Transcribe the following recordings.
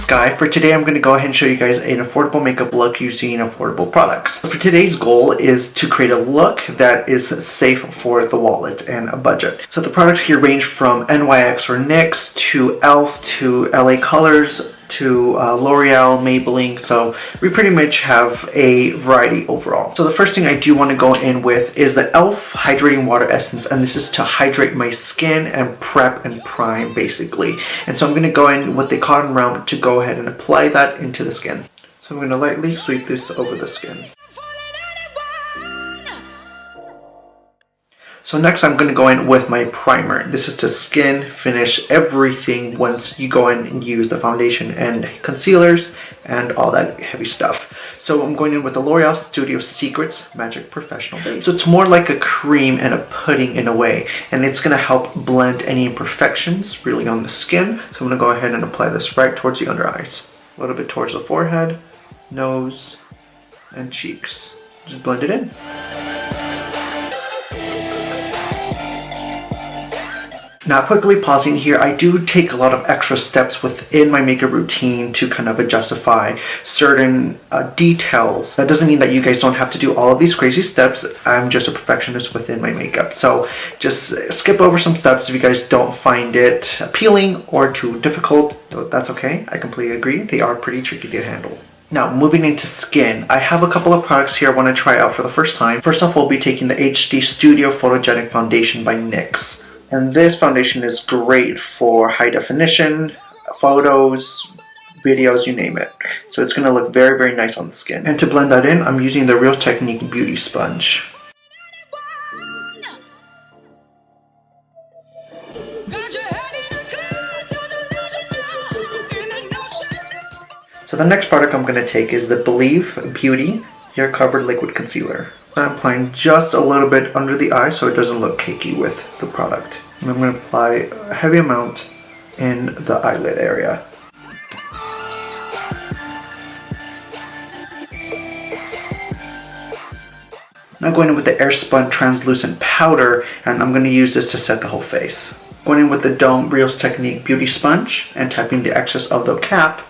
Sky. For today I'm going to go ahead and show you guys an affordable makeup look using affordable products. For today's goal is to create a look that is safe for the wallet and a budget. So the products here range from NYX or NYX to E.L.F to LA Colors to L'Oreal, Maybelline, so we pretty much have a variety overall. So the first thing I do want to go in with is the E.L.F Hydrating Water Essence, and this is to hydrate my skin and prep and prime basically. And so I'm going to go in with the cotton round to go ahead and apply that into the skin. So I'm going to lightly sweep this over the skin. So next I'm going to go in with my primer. This is to skin finish everything once you go in and use the foundation and concealers and all that heavy stuff. So I'm going in with the L'Oreal Studio Secrets Magic Professional Base. So it's more like a cream and a pudding in a way, and it's going to help blend any imperfections really on the skin. So I'm going to go ahead and apply this right towards the under eyes, a little bit towards the forehead, nose, and cheeks. Just blend it in. Now quickly pausing here, I do take a lot of extra steps within my makeup routine to kind of justify certain details. That doesn't mean that you guys don't have to do all of these crazy steps. I'm just a perfectionist within my makeup. So just skip over some steps if you guys don't find it appealing or too difficult. That's okay, I completely agree. They are pretty tricky to handle. Now, moving into skin, I have a couple of products here I want to try out for the first time. First off, we'll be taking the HD Studio Photogenic Foundation by NYX. And this foundation is great for high definition, photos, videos, you name it. So it's going to look very, very nice on the skin. And to blend that in, I'm using the Real Technique Beauty Sponge. So the next product I'm going to take is the BELIVE Beauty Hair Covered Liquid Concealer. I'm applying just a little bit under the eye so it doesn't look cakey with the product. And I'm going to apply a heavy amount in the eyelid area. Now going in with the AIRSPUN translucent powder, and I'm going to use this to set the whole face. Going in with the Dome Real Technique Beauty Sponge and tapping the excess of the cap.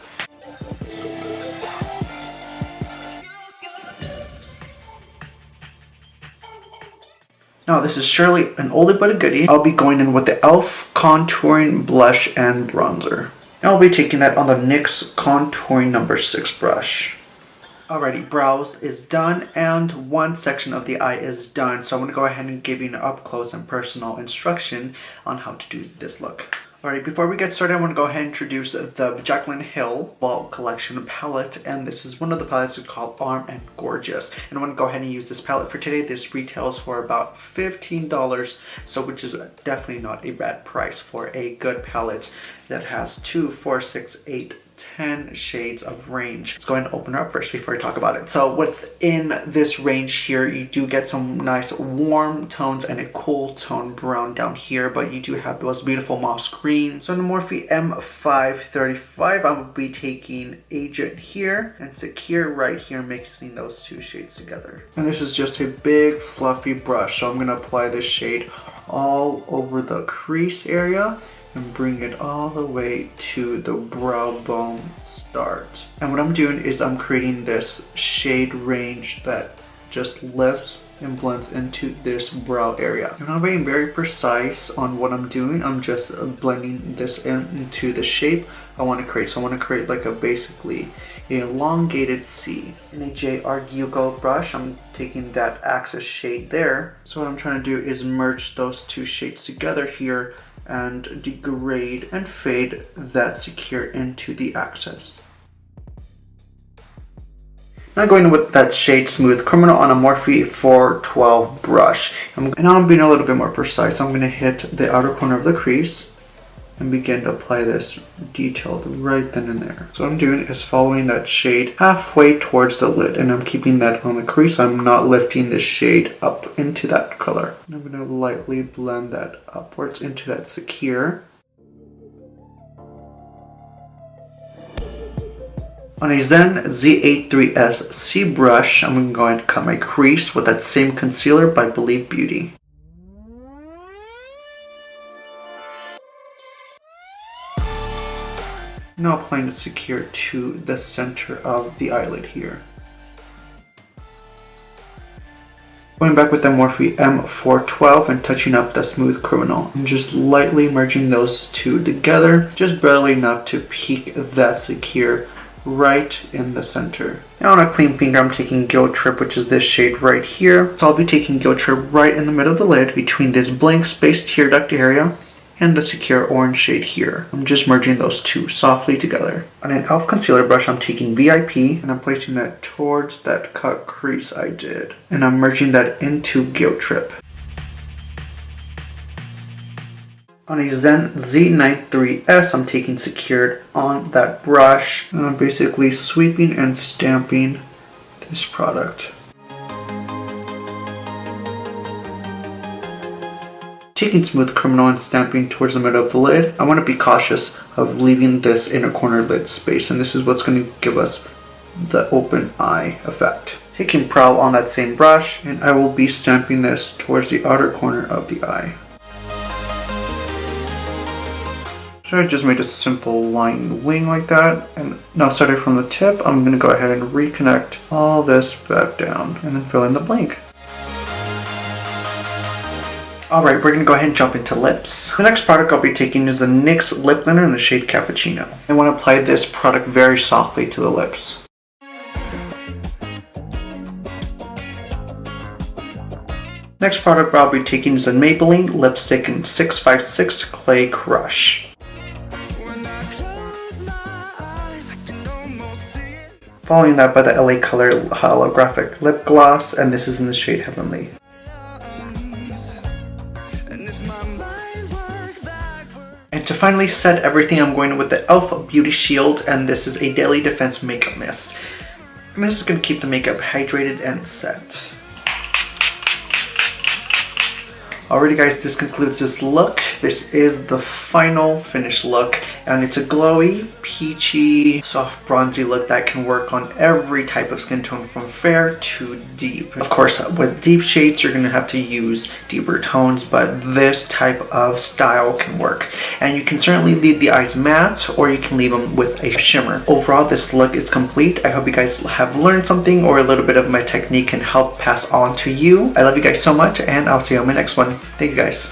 Now this is surely an oldie but a goodie. I'll be going in with the E.L.F Contouring Blush and Bronzer. And I'll be taking that on the NYX Contouring No. 6 brush. Alrighty, brows is done and one section of the eye is done. So I'm going to go ahead and give you an up close and personal instruction on how to do this look. Alright, before we get started, I want to go ahead and introduce the JACLYN Hill Bulk Collection palette, and this is one of the palettes called Arm and Gorgeous. And I want to go ahead and use this palette for today. This retails for about $15, so which is definitely not a bad price for a good palette that has 2, 4, 6, 8, 10 shades of range. Let's go ahead and open her up first before I talk about it. So within this range here, you do get some nice warm tones and a cool tone brown down here, but you do have those beautiful moss green. So in the Morphe M535, I'm going to be taking Agent here and Secure right here, mixing those two shades together. And this is just a big fluffy brush, so I'm going to apply this shade all over the crease area and bring it all the way to the brow bone start. And what I'm doing is I'm creating this shade range that just lifts and blends into this brow area. I'm not being very precise on what I'm doing. I'm just blending this into the shape I want to create. So I want to create like a basically an elongated C. In a JR Hugo brush, I'm taking that axis shade there. So what I'm trying to do is merge those two shades together here and degrade and fade that Secure into the axis. Now going with that shade Smooth Criminal on a Morphe 412 brush. And now I'm being a little bit more precise. I'm going to hit the outer corner of the crease and begin to apply this detailed right then and there. So what I'm doing is following that shade halfway towards the lid, and I'm keeping that on the crease. I'm not lifting the shade up into that color. And I'm going to lightly blend that upwards into that Secure. On a Zen Z83S C brush, I'm going to cut my crease with that same concealer by BELIVE Beauty. Now applying the secure to the center of the eyelid here. Going back with the Morphe M412 and touching up the Smooth Criminal. And just lightly merging those two together, just barely enough to peak that secure right in the center. Now on a clean finger, I'm taking Guilt Trip, which is this shade right here. So I'll be taking Guilt Trip right in the middle of the lid between this blank space tear duct area and the secure orange shade here. I'm just merging those two softly together. On an e.l.f. concealer brush, I'm taking VIP and I'm placing that towards that cut crease I did. And I'm merging that into Guilt Trip. On a Zen Z93S, I'm taking Secured on that brush, and I'm basically sweeping and stamping this product. Taking Smooth Criminal and stamping towards the middle of the lid, I want to be cautious of leaving this inner corner lid space, and this is what's going to give us the open eye effect. Taking Prowl on that same brush, and I will be stamping this towards the outer corner of the eye. So I just made a simple line wing like that, and now starting from the tip, I'm going to go ahead and reconnect all this back down and then fill in the blank. Alright, we're going to go ahead and jump into lips. The next product I'll be taking is the NYX lip liner in the shade Cappuccino. I want to apply this product very softly to the lips. Next product I'll be taking is the Maybelline lipstick in 656 Clay Crush. Following that by the LA Color Holographic Lip Gloss, and this is in the shade Heavenly. And to finally set everything, I'm going with the e.l.f. Beauty Shield, and this is a Daily Defense Makeup Mist. And this is going to keep the makeup hydrated and set. Alrighty guys, this concludes this look. This is the final finished look, and it's a glowy, peachy, soft bronzy look that can work on every type of skin tone from fair to deep. Of course, with deep shades you're going to have to use deeper tones, but this type of style can work. And you can certainly leave the eyes matte, or you can leave them with a shimmer. Overall, this look is complete. I hope you guys have learned something, or a little bit of my technique can help pass on to you. I love you guys so much, and I'll see you on my next one. Thank you guys.